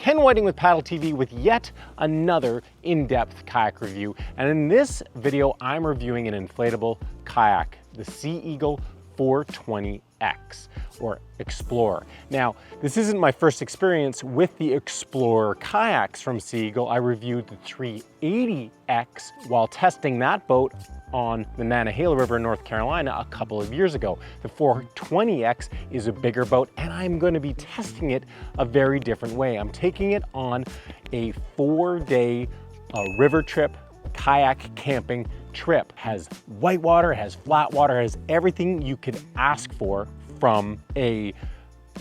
Ken Whiting with Paddle TV with yet another in-depth kayak review. And in this video, I'm reviewing an inflatable kayak, the Sea Eagle 420X or Explorer. Now, this isn't my first experience with the Explorer kayaks from Sea Eagle. I reviewed the 380X while testing that boat on the Nantahala River in North Carolina a couple of years ago. The 420X is a bigger boat, and I'm going to be testing it a very different way. I'm taking it on a 4-day river trip, kayak camping trip. Has whitewater, has flatwater, has everything you could ask for from a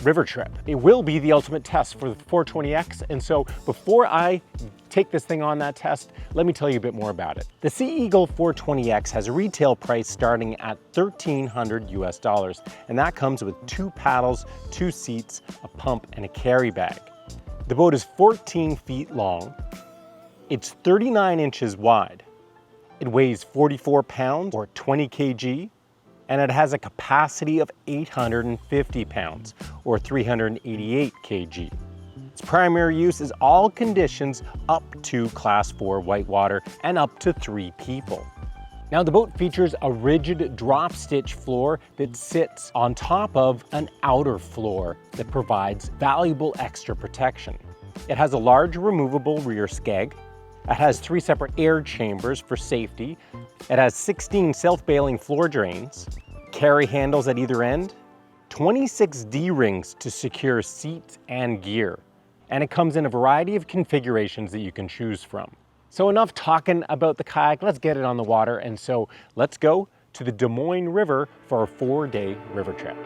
river trip. It will be the ultimate test for the 420X, and so before I take this thing on that test, let me tell you a bit more about it. The Sea Eagle 420X has a retail price starting at $1,300 US, and that comes with 2 paddles, 2 seats, a pump, and a carry bag. The boat is 14 feet long, it's 39 inches wide, it weighs 44 pounds or 20 kg, and it has a capacity of 850 pounds or 388 kg. Its primary use is all conditions up to Class 4 whitewater and up to 3 people. Now, the boat features a rigid drop stitch floor that sits on top of an outer floor that provides valuable extra protection. It has a large removable rear skeg. It has 3 separate air chambers for safety. It has 16 self-bailing floor drains, carry handles at either end, 26 D-rings to secure seats and gear, and it comes in a variety of configurations that you can choose from. So enough talking about the kayak, let's get it on the water, and so let's go to the Dumoine River for a 4-day river trip.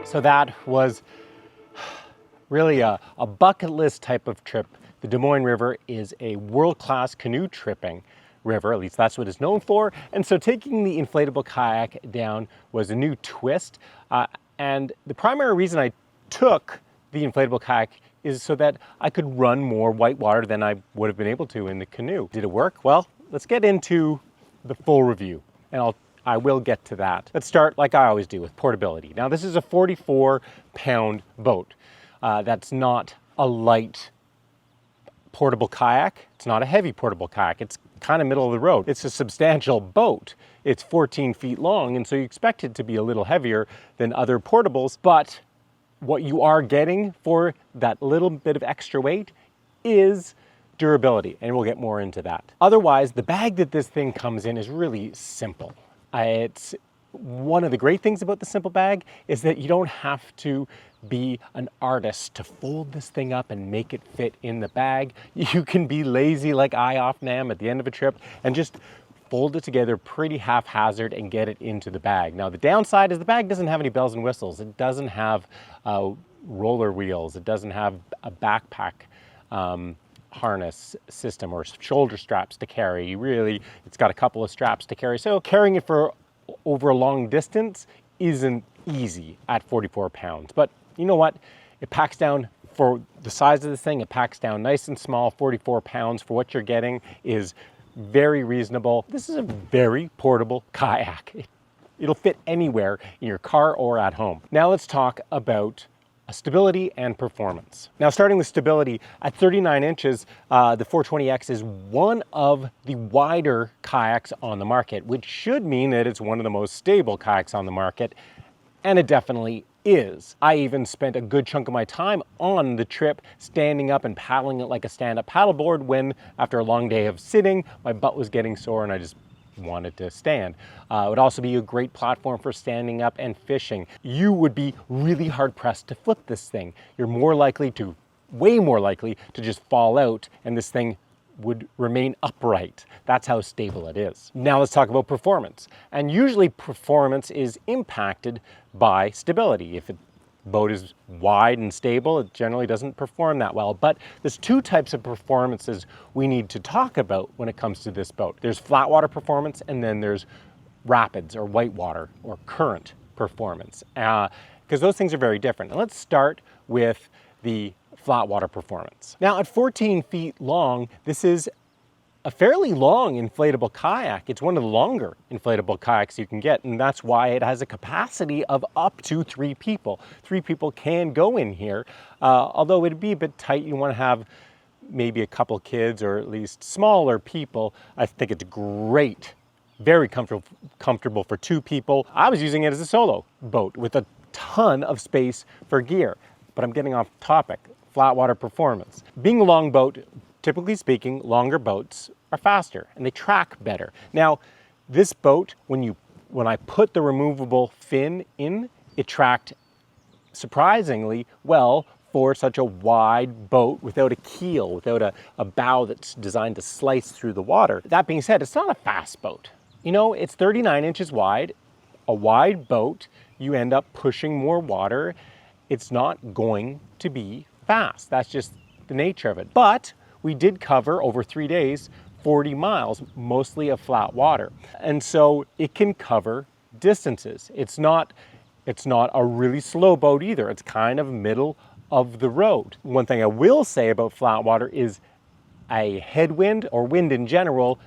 So that was really a bucket list type of trip. The Dumoine River is a world-class canoe tripping river, at least that's what it's known for. And so taking the inflatable kayak down was a new twist. And the primary reason I took the inflatable kayak is so that I could run more whitewater than I would have been able to in the canoe. Did it work? Well, let's get into the full review, and I will get to that. Let's start, like I always do, with portability. Now, this is a 44-pound boat. That's not a light portable kayak. It's not a heavy portable kayak. It's kind of middle of the road. It's a substantial boat. It's 14 feet long, and so you expect it to be a little heavier than other portables, but what you are getting for that little bit of extra weight is durability, and we'll get more into that. Otherwise, the bag that this thing comes in is really simple. It's one of the great things about the simple bag is that you don't have to be an artist to fold this thing up and make it fit in the bag. You can be lazy like I often am at the end of a trip and just fold it together pretty haphazard and get it into the bag. Now, the downside is the bag doesn't have any bells and whistles. It doesn't have roller wheels. It doesn't have a backpack harness system or shoulder straps to carry. It's got a couple of straps to carry. So carrying it for over a long distance isn't easy at 44 pounds. But you know what? It packs down, for the size of this thing, it packs down nice and small. 44 pounds for what you're getting is very reasonable. This is a very portable kayak. It'll fit anywhere in your car or at home. Now let's talk about stability and performance. Now, starting with stability, at 39 inches, the 420X is one of the wider kayaks on the market, which should mean that it's one of the most stable kayaks on the market, and it definitely is. I even spent a good chunk of my time on the trip standing up and paddling it like a stand-up paddleboard when, after a long day of sitting, my butt was getting sore and I just wanted to stand. It would also be a great platform for standing up and fishing. You would be really hard pressed to flip this thing. You're way more likely to just fall out, and this thing would remain upright. That's how stable it is. Now let's talk about performance. And usually performance is impacted by stability. If the boat is wide and stable, it generally doesn't perform that well. But there's two types of performances we need to talk about when it comes to this boat. There's flatwater performance, and then there's rapids or whitewater or current performance, because those things are very different. And let's start with the flatwater performance. Now at 14 feet long, this is a fairly long inflatable kayak. It's one of the longer inflatable kayaks you can get, and that's why it has a capacity of up to 3 people. 3 people can go in here, although it'd be a bit tight. You want to have maybe a couple kids or at least smaller people. I think it's great, very comfortable for 2 people. I was using it as a solo boat with a ton of space for gear, but I'm getting off topic. Flatwater performance. Being a long boat, typically speaking, longer boats are faster and they track better. Now, this boat, when I put the removable fin in, it tracked surprisingly well for such a wide boat without a keel, without a bow that's designed to slice through the water. That being said, it's not a fast boat. You know, it's 39 inches wide. A wide boat, you end up pushing more water. It's not going to be fast. That's just the nature of it. But we did cover over 3 days 40 miles, mostly of flat water. And so it can cover distances. It's not a really slow boat either. It's kind of middle of the road. One thing I will say about flat water is a headwind or wind in general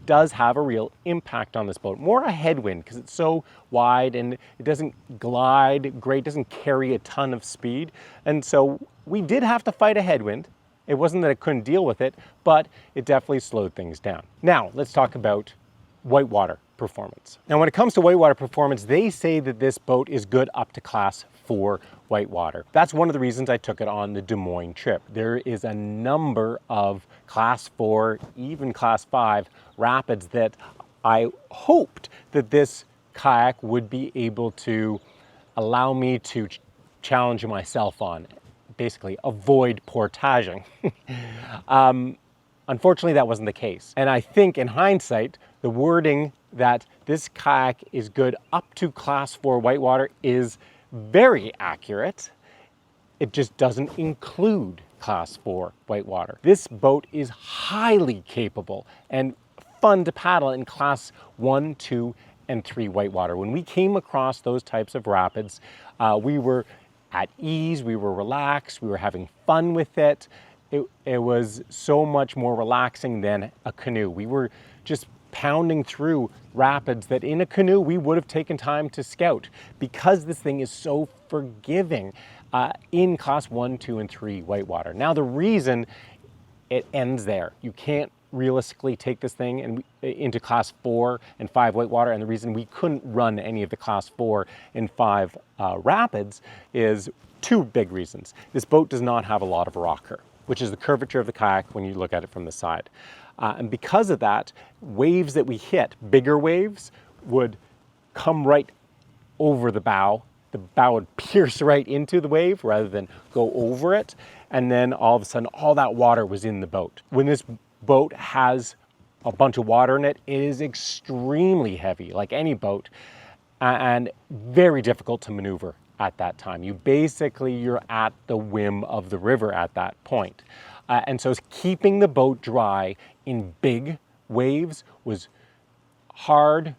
does have a real impact on this boat. More a headwind because it's so wide and it doesn't glide great, doesn't carry a ton of speed. And so we did have to fight a headwind. It wasn't that I couldn't deal with it, but it definitely slowed things down. Now let's talk about whitewater performance. Now when it comes to whitewater performance, they say that this boat is good up to class 4 whitewater. That's one of the reasons I took it on the Dumoine trip. There is a number of class 4, even class 5 rapids that I hoped that this kayak would be able to allow me to challenge myself on, basically avoid portaging. Unfortunately, that wasn't the case. And I think in hindsight, the wording that this kayak is good up to class 4 whitewater is very accurate. It just doesn't include class 4 whitewater. This boat is highly capable and fun to paddle in class 1, 2, and 3 whitewater. When we came across those types of rapids, we were at ease, we were relaxed, we were having fun with it. It was so much more relaxing than a canoe. We were just pounding through rapids that in a canoe we would have taken time to scout, because this thing is so forgiving in class 1, 2, and 3 whitewater. Now the reason it ends there, you can't realistically take this thing into class 4 and 5 whitewater, and the reason we couldn't run any of the class 4 and 5 rapids is 2 big reasons. This boat does not have a lot of rocker, which is the curvature of the kayak when you look at it from the side. And because of that, waves that we hit, bigger waves, would come right over the bow. The bow would pierce right into the wave rather than go over it. And then all of a sudden, all that water was in the boat. When this boat has a bunch of water in it, it is extremely heavy, like any boat, and very difficult to maneuver at that time. You're at the whim of the river at that point. And so keeping the boat dry in big waves was hard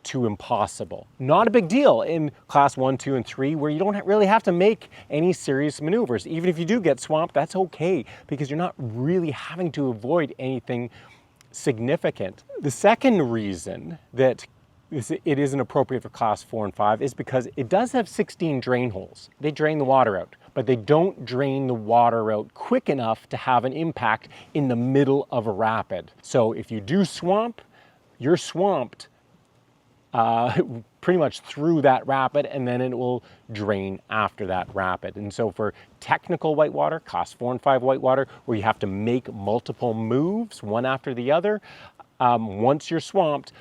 to impossible. Not a big deal in class 1, 2, and 3, where you don't really have to make any serious maneuvers. Even if you do get swamped, that's okay, because you're not really having to avoid anything significant. The second reason that it isn't appropriate for class 4 and 5 is because it does have 16 drain holes. They drain the water out, but they don't drain the water out quick enough to have an impact in the middle of a rapid. So if you do swamp, you're swamped pretty much through that rapid, and then it will drain after that rapid. And so for technical whitewater, class 4 and 5 whitewater, where you have to make multiple moves, one after the other, once you're swamped,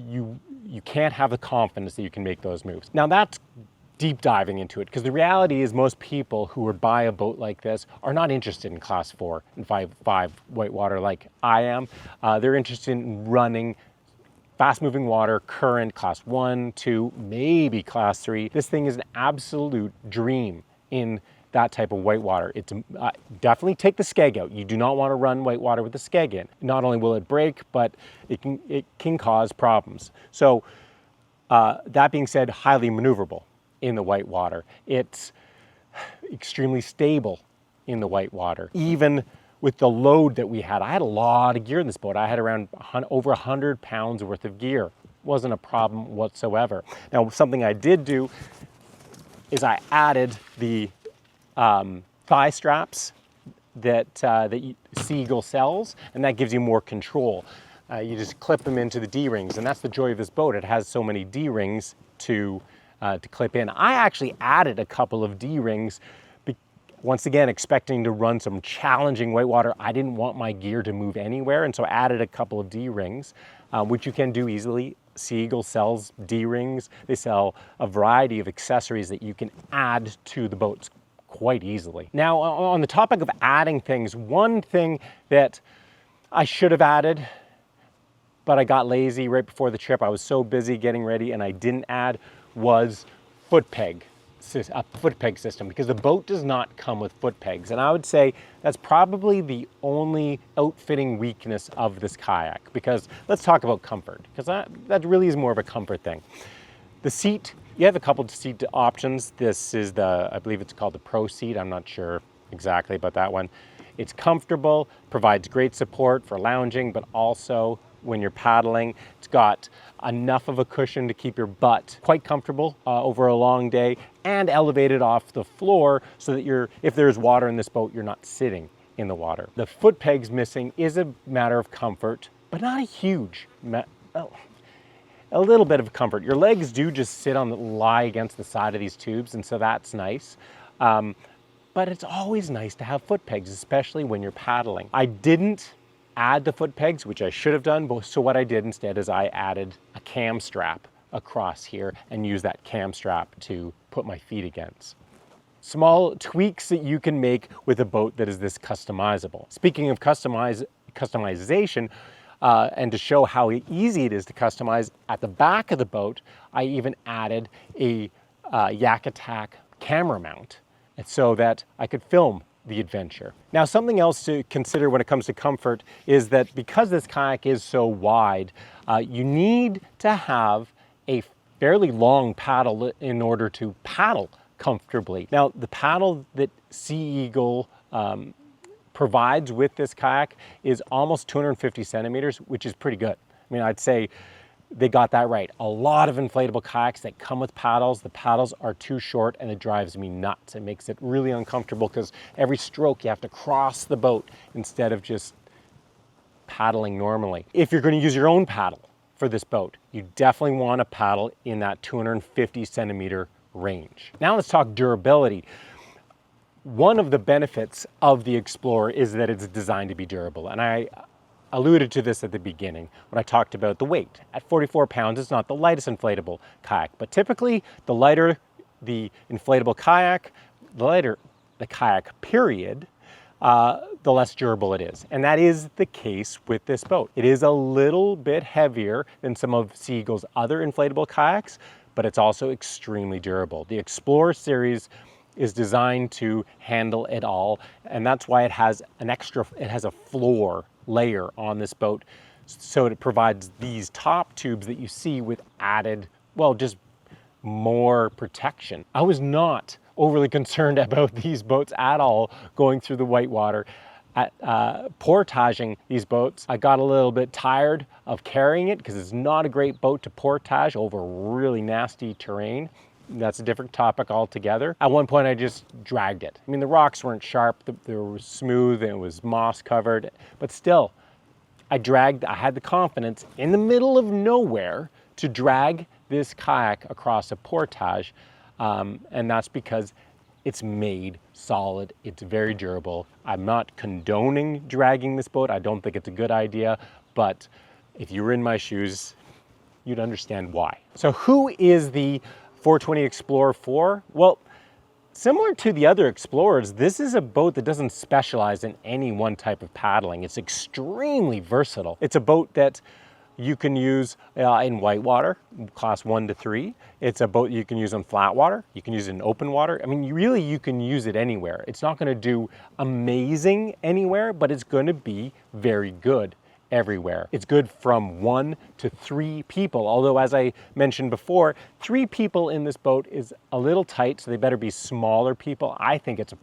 you can't have the confidence that you can make those moves. Now that's deep diving into it, because the reality is most people who would buy a boat like this are not interested in class 4 and 5 whitewater like I am. They're interested in running fast moving water, current, class 1, 2, maybe class 3. This thing is an absolute dream in that type of whitewater. It's definitely take the skeg out. You do not want to run whitewater with the skeg in. Not only will it break, but it can cause problems. So that being said, highly maneuverable in the whitewater. It's extremely stable in the whitewater. Even with the load that we had, I had a lot of gear in this boat. I had around over 100 pounds worth of gear. Wasn't a problem whatsoever. Now, something I did do is I added the thigh straps that Sea Eagle sells, and that gives you more control. You just clip them into the D-rings, and that's the joy of this boat. It has so many D-rings to clip in. I actually added a couple of D-rings, once again, expecting to run some challenging whitewater. I didn't want my gear to move anywhere, and so I added a couple of D-rings, which you can do easily. Sea Eagle sells D-rings. They sell a variety of accessories that you can add to the boats quite easily. Now, on the topic of adding things, one thing that I should have added, but I got lazy right before the trip, I was so busy getting ready and I didn't add, was a foot peg system, because the boat does not come with foot pegs. And I would say that's probably the only outfitting weakness of this kayak, because let's talk about comfort, because that really is more of a comfort thing. The seat, you have a couple of seat options. This is I believe it's called the Pro seat. I'm not sure exactly about that one. It's comfortable, provides great support for lounging, but also when you're paddling. It's got enough of a cushion to keep your butt quite comfortable over a long day, and elevated off the floor so that if there's water in this boat, you're not sitting in the water. The foot pegs missing is a matter of comfort, but not a huge, a little bit of comfort. Your legs do just lie against the side of these tubes, and so that's nice. But it's always nice to have foot pegs, especially when you're paddling. I didn't add the foot pegs, which I should have done, so what I did instead is I added a cam strap across here and used that cam strap to put my feet against. Small tweaks that you can make with a boat that is this customizable. Speaking of customization, and to show how easy it is to customize, at the back of the boat, I even added a Yak Attack camera mount so that I could film the adventure. Now, something else to consider when it comes to comfort is that because this kayak is so wide, you need to have a fairly long paddle in order to paddle comfortably. Now, the paddle that Sea Eagle provides with this kayak is almost 250 centimeters, which is pretty good. I mean, I'd say they got that right. A lot of inflatable kayaks that come with paddles, the paddles are too short and it drives me nuts. It makes it really uncomfortable because every stroke you have to cross the boat instead of just paddling normally. If you're going to use your own paddle for this boat, you definitely want to paddle in that 250 centimeter range. Now let's talk durability. One of the benefits of the Explorer is that it's designed to be durable, and I alluded to this at the beginning when I talked about the weight. At 44 pounds, it's not the lightest inflatable kayak, but typically the lighter the inflatable kayak, the lighter the kayak period, the less durable it is. And that is the case with this boat. It is a little bit heavier than some of Sea Eagle's other inflatable kayaks, but it's also extremely durable. The Explorer series is designed to handle it all, and that's why it has a floor layer on this boat, so it provides these top tubes that you see with added, well, just more protection. I was not overly concerned about these boats at all going through the whitewater. At portaging these boats, I got a little bit tired of carrying it because it's not a great boat to portage over really nasty terrain. That's a different topic altogether. At one point I just dragged it. I mean, the rocks weren't sharp, they were smooth, and it was moss covered, but still, I had the confidence in the middle of nowhere to drag this kayak across a portage, and that's because it's made solid, it's very durable. I'm not condoning dragging this boat. I don't think it's a good idea, but if you were in my shoes, you'd understand why. So who is the 420 Explorer for? Well, similar to the other Explorers, this is a boat that doesn't specialize in any one type of paddling. It's extremely versatile. It's a boat that you can use in whitewater, class 1 to 3. It's a boat you can use on flatwater. You can use it in open water. I mean, you can use it anywhere. It's not going to do amazing anywhere, but it's going to be very good everywhere. It's good from 1 to 3 people. Although, as I mentioned before, 3 people in this boat is a little tight, so they better be smaller people. I think it's a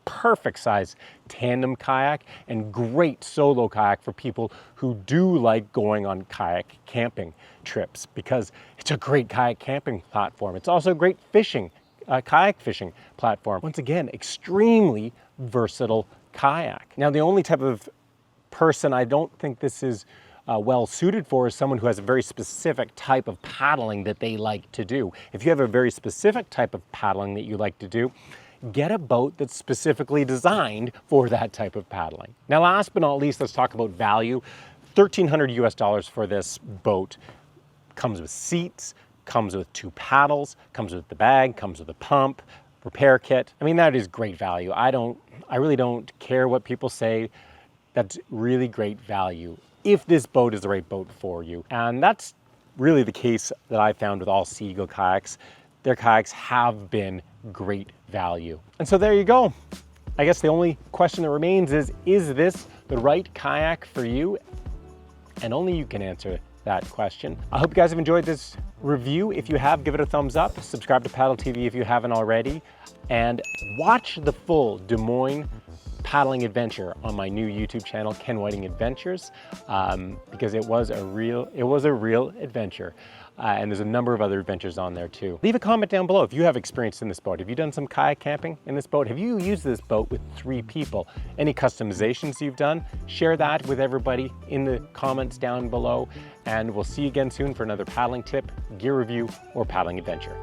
perfect size tandem kayak and great solo kayak for people who do like going on kayak camping trips, because it's a great kayak camping platform. It's also a great fishing, kayak fishing platform. Once again, extremely versatile kayak. Now, the only type of person I don't think this is well suited for is someone who has a very specific type of paddling that they like to do. If you have a very specific type of paddling that you like to do, get a boat that's specifically designed for that type of paddling. Now, last but not least, let's talk about value. $1,300 US for this boat. Comes with seats, comes with 2 paddles, comes with the bag, comes with a pump, repair kit. I mean, that is great value. I really don't care what people say. That's really great value if this boat is the right boat for you. And that's really the case that I found with all Sea Eagle kayaks. Their kayaks have been great value. And so there you go. I guess the only question that remains is this the right kayak for you? And only you can answer that question. I hope you guys have enjoyed this review. If you have, give it a thumbs up. Subscribe to Paddle TV if you haven't already. And watch the full Dumoine paddling adventure on my new YouTube channel, Ken Whiting Adventures, because it was a real adventure. And there's a number of other adventures on there too. Leave a comment down below if you have experience in this boat. Have you done some kayak camping in this boat? Have you used this boat with 3 people? Any customizations you've done? Share that with everybody in the comments down below. And we'll see you again soon for another paddling tip, gear review, or paddling adventure.